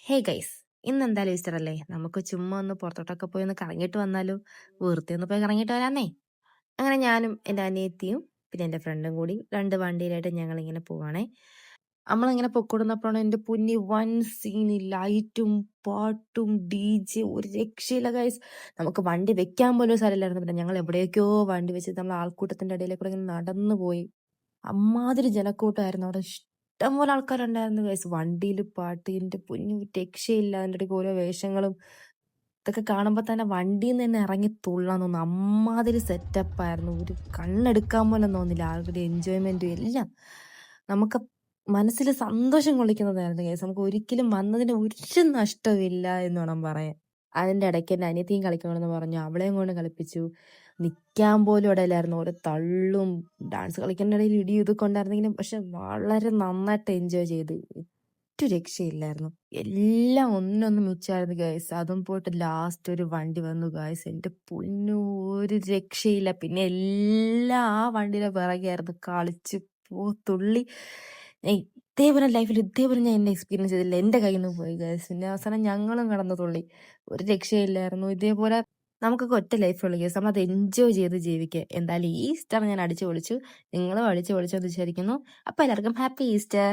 Hey guys, ഇന്ന് എന്തായാലും Easter അല്ലേ? നമുക്ക് ചുമ്മാ ഒന്ന് പുറത്തോട്ടൊക്കെ പോയി ഒന്ന് കറങ്ങിയിട്ട് വന്നാലോ? വെറുതെ ഒന്ന് പോയി കറങ്ങിയിട്ട് വരാന്നേ. അങ്ങനെ ഞാനും എൻ്റെ അനിയത്തിയും പിന്നെ എൻ്റെ ഫ്രണ്ടും കൂടി 2 വണ്ടിയിലായിട്ട് ഞങ്ങളിങ്ങനെ പോവാണേ. നമ്മളിങ്ങനെ പൊക്കോടുന്നപ്പോഴാണ് എൻ്റെ പൊന്നി വൻ സീന് ലൈറ്റും പാട്ടും DJ ഒരു രക്ഷയില്ല ഗൈസ്. നമുക്ക് വണ്ടി വെക്കാൻ പോലും സ്ഥലമില്ലായിരുന്നു. പിന്നെ ഞങ്ങൾ എവിടേക്കോ വണ്ടി വെച്ച് നമ്മൾ ആൾക്കൂട്ടത്തിന്റെ ഇടയിലേക്കൂടെ ഇങ്ങനെ നടന്നു പോയി. അമ്മാതിരി ജനക്കൂട്ടമായിരുന്നു അവിടെ. ഇഷ്ടംപോലെ ആൾക്കാരുണ്ടായിരുന്നു ഗൈസ്. വണ്ടിയിൽ പാട്ട്, എൻ്റെ പൊന്നു രക്ഷയില്ല. അതിൻ്റെ ഇടയ്ക്ക് ഓരോ വേഷങ്ങളും ഇതൊക്കെ കാണുമ്പോൾ തന്നെ വണ്ടിയിൽ നിന്ന് തന്നെ ഇറങ്ങി തുള്ളാൻ തോന്നുന്നു. അമ്മാതിരി സെറ്റപ്പായിരുന്നു. ഒരു കണ്ണെടുക്കാൻ പോലും തോന്നില്ല. ആളുടെ എൻജോയ്മെന്റും എല്ലാം നമുക്ക് മനസ്സിൽ സന്തോഷം കൊള്ളിക്കുന്നതായിരുന്നു ഗൈസ്. നമുക്ക് ഒരിക്കലും വന്നതിന് ഒരു നഷ്ടമില്ല എന്ന് വേണം പറയാൻ. അതിൻ്റെ ഇടയ്ക്ക് എൻ്റെ അനിയത്തിയും കളിക്കണമെന്ന് പറഞ്ഞു. അവളെയും കൊണ്ട് കളിപ്പിച്ചു. നിൽക്കാൻ പോലും ഇടയിലായിരുന്നു. ഓരോ തള്ളും ഡാൻസ് കളിക്കുന്ന ഇടയിൽ ഇടി ഇതൊക്കെ ഉണ്ടായിരുന്നെങ്കിലും പക്ഷെ വളരെ നന്നായിട്ട് എൻജോയ് ചെയ്ത്. ഒരു രക്ഷയില്ലായിരുന്നു. എല്ലാം ഒന്നിനൊന്ന് മിച്ചായിരുന്നു ഗൈസ്. അതും പോയിട്ട് ലാസ്റ്റ് ഒരു വണ്ടി വന്നു ഗൈസ്. എൻ്റെ പൊന്നു ഒരു രക്ഷയില്ല. പിന്നെ എല്ലാം ആ വണ്ടിയുടെ പിറകെയായിരുന്നു. കളിച്ച് തുള്ളി. ഇതേപോലെ ലൈഫിൽ ഇതേപോലെ ഞാൻ എന്നെ എക്സ്പീരിയൻസ് ചെയ്തില്ല. എൻ്റെ കയ്യിൽ നിന്ന് പോയി ഗൈസ്. പിന്നെ അവസാനം ഞങ്ങളും കടന്നു തുള്ളി. ഒരു രക്ഷയില്ലായിരുന്നു. ഇതേപോലെ നമുക്കൊക്കെ ഒറ്റ ലൈഫുള്ളൂ ഗൈസ്. നമ്മളത് എൻജോയ് ചെയ്ത് ജീവിക്കുക. എന്തായാലും ഈ ഈസ്റ്റർ ഞാൻ അടിച്ചു പൊളിച്ചു. നിങ്ങളും അടിച്ചു പൊളിച്ചു എന്ന് വിചാരിക്കുന്നു. അപ്പൊ എല്ലാവർക്കും ഹാപ്പി ഈസ്റ്റർ.